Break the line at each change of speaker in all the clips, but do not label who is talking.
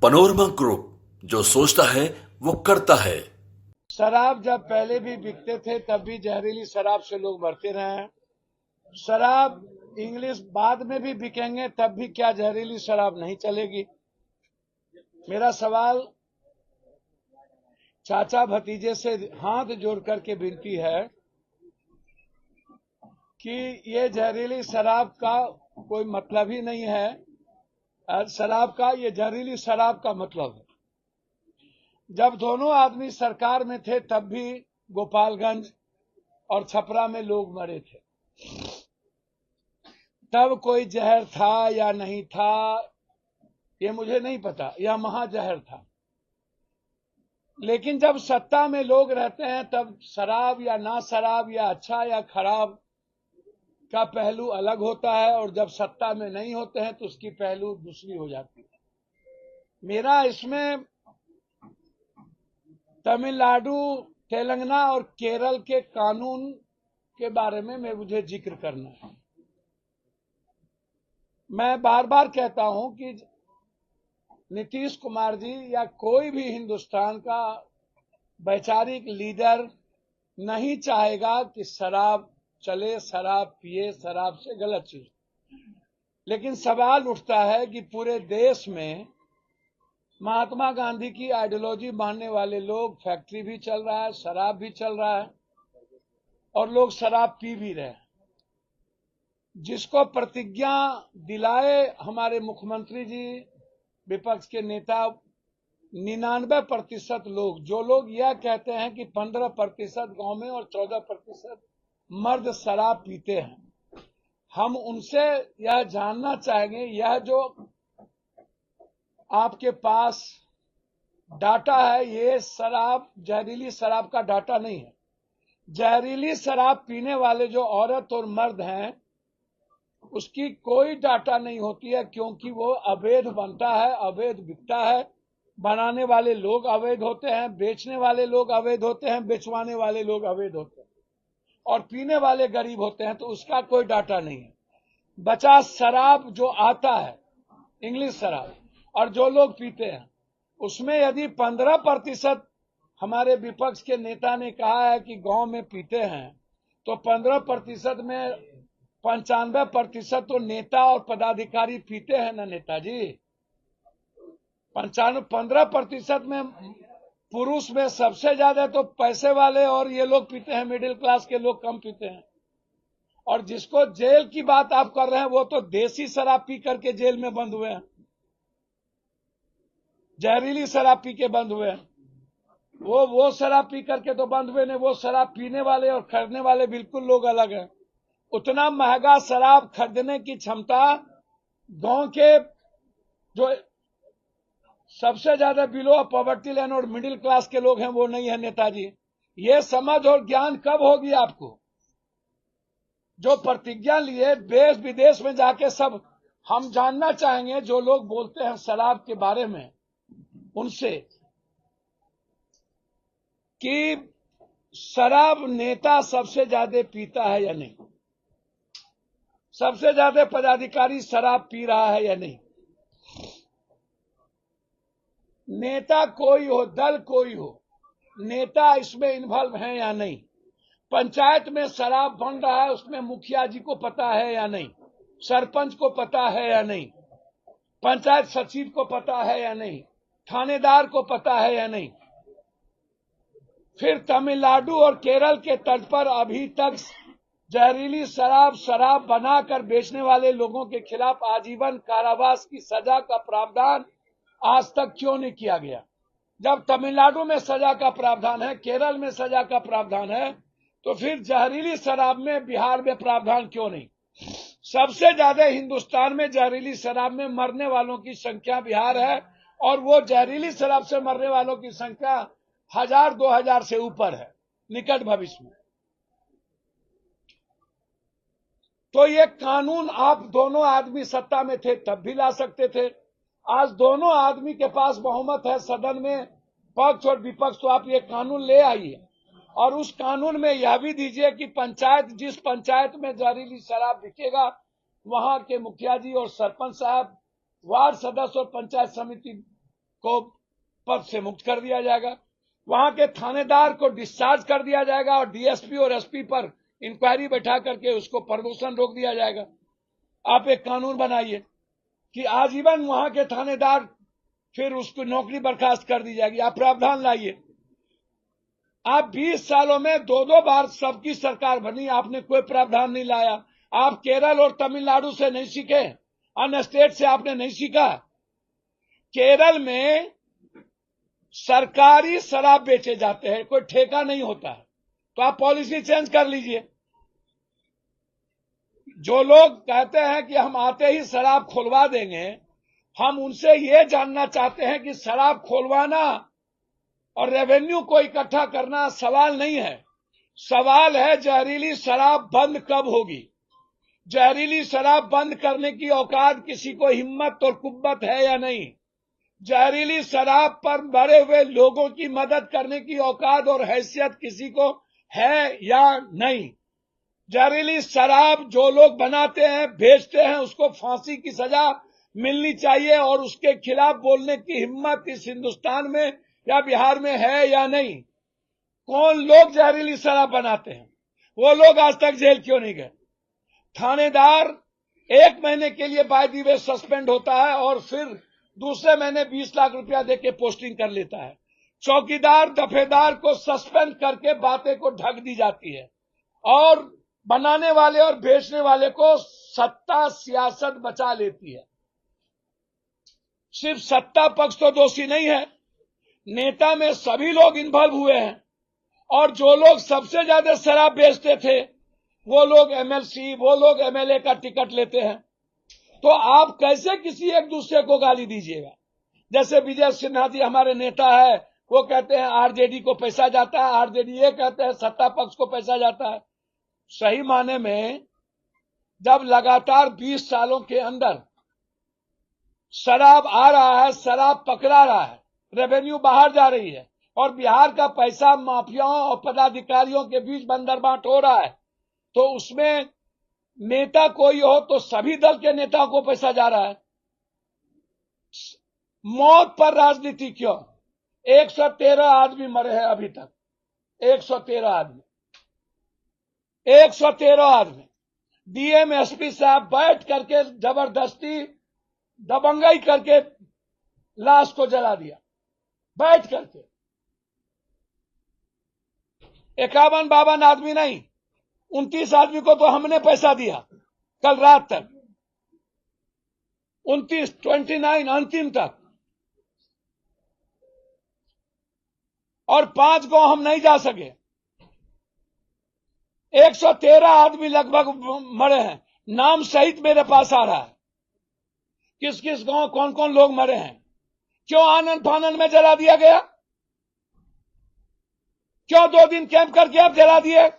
Panorama group, जो सोचता है वो करता है।
शराब जब पहले भी बिकते थे तब भी जहरीली शराब से लोग मरते रहे हैं। शराब इंग्लिश बाद में भी बिकेंगे तब भी क्या जहरीली शराब नहीं चलेगी। मेरा सवाल चाचा भतीजे से हाथ जोड़ करके विनती है कि ये जहरीली शराब का कोई मतलब ही नहीं है। शराब का ये जहरीली शराब का मतलब है। जब दोनों आदमी सरकार में थे तब भी गोपालगंज और छपरा में लोग मरे थे। तब कोई जहर था या नहीं था ये मुझे नहीं पता, यह महाजहर था। लेकिन जब सत्ता में लोग रहते हैं तब शराब या ना शराब या अच्छा या खराब का पहलू अलग होता है, और जब सत्ता में नहीं होते हैं तो उसकी पहलू दूसरी हो जाती है। मेरा इसमें तमिलनाडु, तेलंगाना और केरल के कानून के बारे में मुझे जिक्र करना है। मैं बार बार कहता हूं कि नीतीश कुमार जी या कोई भी हिंदुस्तान का वैचारिक लीडर नहीं चाहेगा कि शराब चले, शराब पिए, शराब से गलत चीज। लेकिन सवाल उठता है कि पूरे देश में महात्मा गांधी की आइडियोलॉजी मानने वाले लोग, फैक्ट्री भी चल रहा है, शराब भी चल रहा है और लोग शराब पी भी रहे हैं। जिसको प्रतिज्ञा दिलाए हमारे मुख्यमंत्री जी, विपक्ष के नेता, 99% लोग, जो लोग यह कहते हैं कि 15% गांव में और 14% मर्द शराब पीते हैं, हम उनसे यह जानना चाहेंगे, यह जो आपके पास डाटा है ये शराब, जहरीली शराब का डाटा नहीं है। जहरीली शराब पीने वाले जो औरत और मर्द हैं उसकी कोई डाटा नहीं होती है, क्योंकि वो अवैध बनता है, अवैध बिकता है। बनाने वाले लोग अवैध होते हैं, बेचने वाले लोग अवैध होते हैं, बेचवाने वाले लोग अवैध होते हैं, और पीने वाले गरीब होते हैं, तो उसका कोई डाटा नहीं है। बचा शराब जो आता है, इंग्लिश शराब, और जो लोग पीते हैं उसमें यदि 15% हमारे विपक्ष के नेता ने कहा है कि गांव में पीते हैं, तो 15% में 95% तो नेता और पदाधिकारी पीते हैं ना नेताजी। 15% में पुरुष में सबसे ज्यादा तो पैसे वाले और ये लोग पीते हैं, मिडिल क्लास के लोग कम पीते हैं। और जिसको जेल की बात आप कर रहे हैं वो तो देसी शराब पी करके जेल में बंद हुए हैं, जहरीली शराब पी के बंद हुए हैं। वो शराब पी करके तो बंद हुए नहीं, वो शराब पीने वाले और खरीदने वाले बिल्कुल लोग अलग हैं। उतना महंगा शराब खरीदने की क्षमता गांव के जो सबसे ज्यादा बिलो पॉवर्टी लाइन और मिडिल क्लास के लोग हैं वो नहीं है नेताजी। ये समझ और ज्ञान कब होगी आपको? जो प्रतिज्ञा लिए देश विदेश में जाके सब हम जानना चाहेंगे, जो लोग बोलते हैं शराब के बारे में उनसे, कि शराब नेता सबसे ज्यादा पीता है या नहीं, सबसे ज्यादा पदाधिकारी शराब पी रहा है या नहीं। नेता कोई हो, दल कोई हो, नेता इसमें इन्वॉल्व है या नहीं। पंचायत में शराब बन रहा है, उसमें मुखिया जी को पता है या नहीं, सरपंच को पता है या नहीं, पंचायत सचिव को पता है या नहीं, थानेदार को पता है या नहीं। फिर तमिलनाडु और केरल के तट पर अभी तक जहरीली शराब बनाकर बेचने वाले लोगों के खिलाफ आजीवन कारावास की सजा का प्रावधान आज तक क्यों नहीं किया गया? जब तमिलनाडु में सजा का प्रावधान है, केरल में सजा का प्रावधान है, तो फिर जहरीली शराब में बिहार में प्रावधान क्यों नहीं? सबसे ज्यादा हिंदुस्तान में जहरीली शराब में मरने वालों की संख्या बिहार है, और वो जहरीली शराब से मरने वालों की संख्या 1000-2000 से ऊपर है निकट भविष्य में। तो ये कानून आप दोनों आदमी सत्ता में थे तब भी ला सकते थे। आज दोनों आदमी के पास बहुमत है सदन में, पक्ष और विपक्ष, तो आप ये कानून ले आइए और उस कानून में यह भी दीजिए कि पंचायत, जिस पंचायत में जहरीली शराब बिकेगा वहां के मुखिया जी और सरपंच साहब, वार्ड सदस्य और पंचायत समिति को पद से मुक्त कर दिया जाएगा, वहां के थानेदार को डिस्चार्ज कर दिया जाएगा और डीएसपी और एसपी पर इंक्वायरी बैठा करके उसको प्रमोशन रोक दिया जाएगा। आप एक कानून बनाइए कि आजीवन वहां के थानेदार फिर उसको नौकरी बर्खास्त कर दी जाएगी। आप प्रावधान लाइए। आप 20 सालों में 2-2 बार सबकी सरकार बनी, आपने कोई प्रावधान नहीं लाया। आप केरल और तमिलनाडु से नहीं सीखे, अन्य स्टेट से आपने नहीं सीखा। केरल में सरकारी शराब बेचे जाते हैं, कोई ठेका नहीं होता है, तो आप पॉलिसी चेंज कर लीजिए। जो लोग कहते हैं कि हम आते ही शराब खोलवा देंगे, हम उनसे ये जानना चाहते हैं कि शराब खोलवाना और रेवेन्यू को इकट्ठा करना सवाल नहीं है। सवाल है जहरीली शराब बंद कब होगी। जहरीली शराब बंद करने की औकात किसी को हिम्मत और कुव्वत है या नहीं। जहरीली शराब पर मरे हुए लोगों की मदद करने की औकात और हैसियत किसी को है या नहीं। जहरीली शराब जो लोग बनाते हैं, बेचते हैं, उसको फांसी की सजा मिलनी चाहिए और उसके खिलाफ बोलने की हिम्मत इस हिंदुस्तान में या बिहार में है या नहीं। कौन लोग जहरीली शराब बनाते हैं, वो लोग आज तक जेल क्यों नहीं गए। थानेदार 1 महीने के लिए बाय दी वे सस्पेंड होता है और फिर दूसरे महीने 20 लाख रुपया देके पोस्टिंग कर लेता है। चौकीदार दफेदार को सस्पेंड करके बातें को ढक दी जाती है और बनाने वाले और बेचने वाले को सत्ता सियासत बचा लेती है। सिर्फ सत्ता पक्ष तो दोषी नहीं है, नेता में सभी लोग इन्वॉल्व हुए हैं और जो लोग सबसे ज्यादा शराब बेचते थे वो लोग एमएलसी, वो लोग एमएलए का टिकट लेते हैं। तो आप कैसे किसी एक दूसरे को गाली दीजिएगा। जैसे विजय सिन्हा जी हमारे नेता है, वो कहते हैं आरजेडी को पैसा जाता है, आरजेडी ये कहते हैं सत्ता पक्ष को पैसा जाता है। सही माने में जब लगातार 20 सालों के अंदर शराब आ रहा है, शराब पकड़ा रहा है, रेवेन्यू बाहर जा रही है और बिहार का पैसा माफियाओं और पदाधिकारियों के बीच बंदरबाट हो रहा है, तो उसमें नेता कोई हो तो सभी दल के नेताओं को पैसा जा रहा है। मौत पर राजनीति क्यों। 113 आदमी मरे हैं अभी तक, 113 आदमी, 113 आदमी। डीएम एसपी साहब बैठ करके जबरदस्ती दबंगई करके लाश को जला दिया, बैठ करके। 51-52 आदमी नहीं, 29 आदमी को तो हमने पैसा दिया कल रात तक, 29 अंतिम तक, और 5 गांव हम नहीं जा सके। 113 आदमी लगभग मरे हैं, नाम सहित मेरे पास आ रहा है किस किस गांव कौन कौन लोग मरे हैं। क्यों आनंद फानंद में जला दिया गया, क्यों 2 दिन कैंप करके आप जला दिए।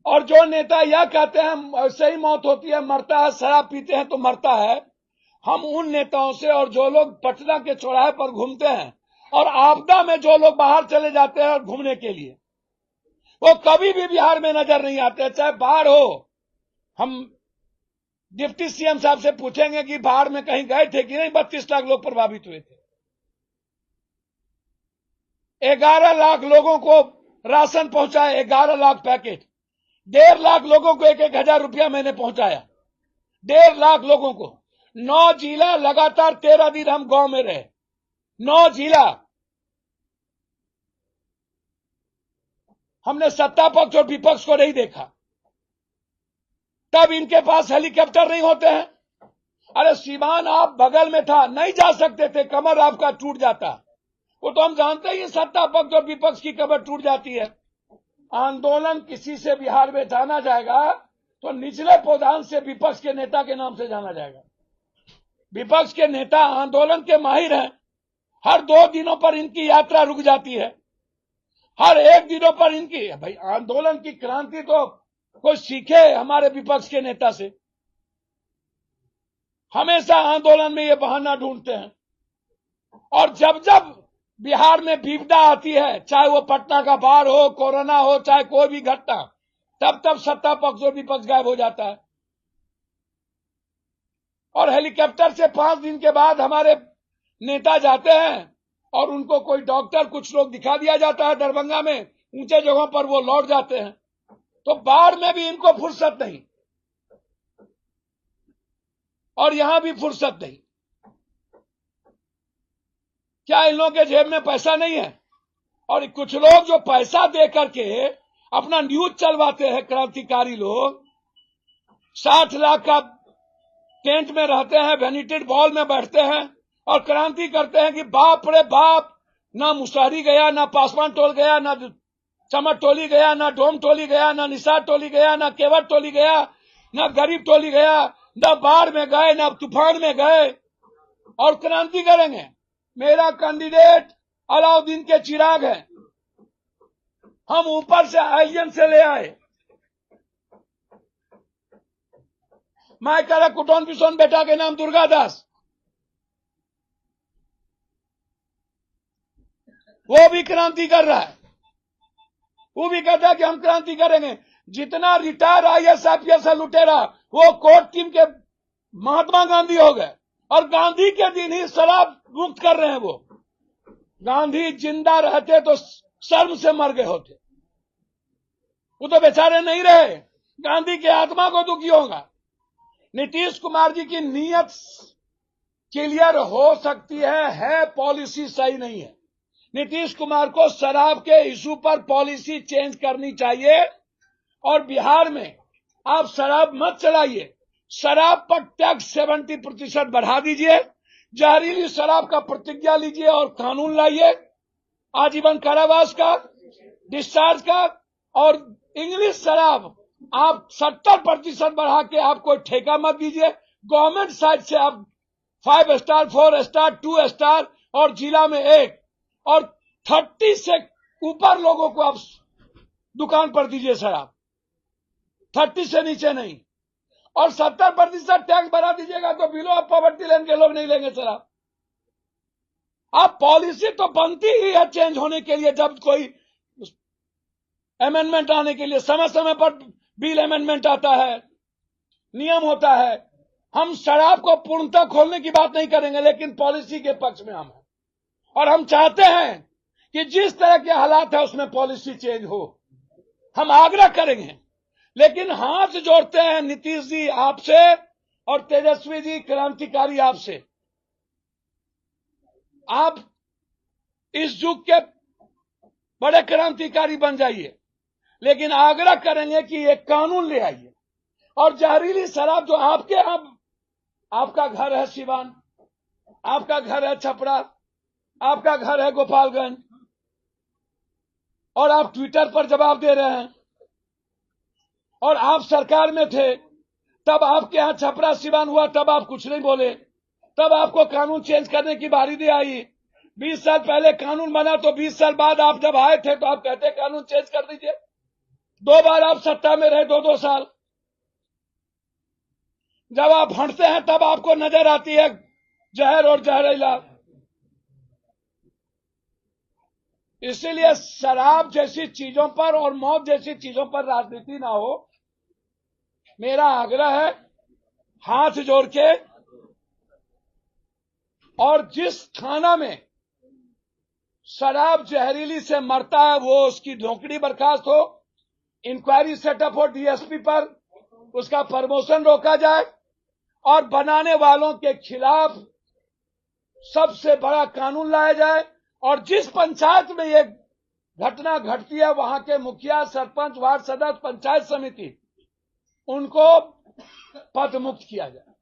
और जो नेता यह कहते हैं ऐसे ही मौत होती है, मरता है, शराब पीते हैं तो मरता है, हम उन नेताओं से और जो लोग पटना के चौराहे पर घूमते हैं और आपदा में जो लोग बाहर चले जाते हैं घूमने के लिए, वो कभी भी बिहार में नजर नहीं आते, चाहे बाढ़ हो। हम डिप्टी सीएम साहब से पूछेंगे कि बाढ़ में कहीं गए थे कि नहीं। 32 लाख लोग प्रभावित हुए थे, 11 लाख लोगों को राशन पहुंचाए, 11 लाख पैकेट, 1.5 लाख लोगों को 1,000 रुपया मैंने पहुंचाया, 1.5 लाख लोगों को। 9 जिला लगातार 13 दिन हम गांव में रहे, 9 जिला। हमने सत्ता पक्ष और विपक्ष को नहीं देखा। तब इनके पास हेलीकॉप्टर नहीं होते हैं। अरे सीमान आप बगल में था, नहीं जा सकते थे, कमर आपका टूट जाता। वो तो हम जानते ही, सत्ता पक्ष और विपक्ष की कमर टूट जाती है। आंदोलन किसी से बिहार में जाना जाएगा तो निचले पौधान से विपक्ष के नेता के नाम से जाना जाएगा। विपक्ष के नेता आंदोलन के माहिर हैं। हर 2 दिनों पर इनकी यात्रा रुक जाती है, हर 1 दिनों पर इनकी। भाई आंदोलन की क्रांति तो कोई सीखे हमारे विपक्ष के नेता से। हमेशा आंदोलन में ये बहाना ढूंढते हैं और जब जब बिहार में विपदा आती है, चाहे वो पटना का बाढ़ हो, कोरोना हो, चाहे कोई भी घटना, तब तब सत्ता पक्ष और विपक्ष गायब हो जाता है। और हेलीकॉप्टर से 5 दिन के बाद हमारे नेता जाते हैं और उनको कोई डॉक्टर, कुछ लोग दिखा दिया जाता है दरभंगा में, ऊंचे जगहों पर वो लौट जाते हैं। तो बाढ़ में भी इनको फुर्सत नहीं और यहां भी फुर्सत नहीं। क्या इन लोगों के जेब में पैसा नहीं है? और कुछ लोग जो पैसा दे करके अपना न्यूज चलवाते हैं, क्रांतिकारी लोग 60 लाख का टेंट में रहते हैं, वैनिटेड बॉल में बैठते हैं और क्रांति करते हैं कि बाप रे बाप, ना मुशहरी गया, ना पासवान टोल गया, ना चमट टोली गया, ना डोम टोली गया, ना निसार टोली गया, ना केवट टोली गया, ना गरीब टोली गया, ना बाढ़ में गए, ना तूफान में गए और क्रांति करेंगे। मेरा कैंडिडेट अलाउद्दीन के चिराग है। हम ऊपर से एलियन से ले आए। मैं कह रहा कुटौन पिसौन बेटा के नाम दुर्गादास, वो भी क्रांति कर रहा है। वो भी कहता है कि हम क्रांति करेंगे। जितना रिटायर IAS IPS लुटेरा वो कोर्ट टीम के महात्मा गांधी हो गए और गांधी के दिन ही शराब मुक्त कर रहे हैं। वो गांधी जिंदा रहते तो शर्म से मर गए होते। वो तो बेचारे नहीं रहे, गांधी के आत्मा को दुखी होगा। नीतीश कुमार जी की नीयत क्लियर हो सकती है पॉलिसी सही नहीं है। नीतीश कुमार को शराब के इशू पर पॉलिसी चेंज करनी चाहिए और बिहार में आप शराब मत चलाइए। शराब पर टैक्स 70% बढ़ा दीजिए। जहरीली शराब का प्रतिज्ञा लीजिए और कानून लाइए, आजीवन कारावास का, डिस्चार्ज का। और इंग्लिश शराब आप 70% बढ़ा के आप कोई ठेका मत दीजिए। गवर्नमेंट साइड से आप 5 स्टार, 4 स्टार, 2 स्टार और जिला में 1 और 30 से ऊपर लोगों को आप दुकान पर दीजिए शराब, 30 से नीचे नहीं। और 70% टैक्स बढ़ा दीजिएगा तो बिलो ऑफ पॉवर्टी लाइन के लोग नहीं लेंगे शराब। आप पॉलिसी तो बनती ही है चेंज होने के लिए। जब कोई अमेंडमेंट आने के लिए समय समय पर बिल अमेंडमेंट आता है, नियम होता है। हम शराब को पूर्णतः खोलने की बात नहीं करेंगे, लेकिन पॉलिसी के पक्ष में हम हैं और हम चाहते हैं कि जिस तरह के हालात है उसमें पॉलिसी चेंज हो। हम आग्रह करेंगे, लेकिन हाथ जोड़ते हैं नीतीश जी आपसे और तेजस्वी जी क्रांतिकारी आपसे। आप इस युग के बड़े क्रांतिकारी बन जाइए, लेकिन आग्रह करेंगे कि एक कानून ले आइए। और जहरीली शराब जो आपके यहां, आपका घर है सिवान, आपका घर है छपरा, आपका घर है गोपालगंज और आप ट्विटर पर जवाब दे रहे हैं और आप सरकार में थे, तब आपके यहां छपरा सिवान हुआ, तब आप कुछ नहीं बोले। तब आपको कानून चेंज करने की बारी दी आई। 20 साल पहले कानून बना तो 20 साल बाद आप जब आए थे तो आप कहते कानून चेंज कर दीजिए। 2 बार आप सत्ता में रहे, 2-2 साल। जब आप हंसते हैं तब आपको नजर आती है जहर और जहरीला। इसीलिए शराब जैसी चीजों पर और मौत जैसी चीजों पर राजनीति ना हो। मेरा आग्रह है हाथ जोड़ के, और जिस थाना में शराब जहरीली से मरता है वो उसकी नौकरी बर्खास्त हो, इंक्वायरी सेटअप हो DSP पर, उसका प्रमोशन रोका जाए और बनाने वालों के खिलाफ सबसे बड़ा कानून लाया जाए। और जिस पंचायत में ये घटना घटती है वहां के मुखिया, सरपंच, वार्ड सदस्य, पंचायत समिति, उनको पद मुक्त किया जाए।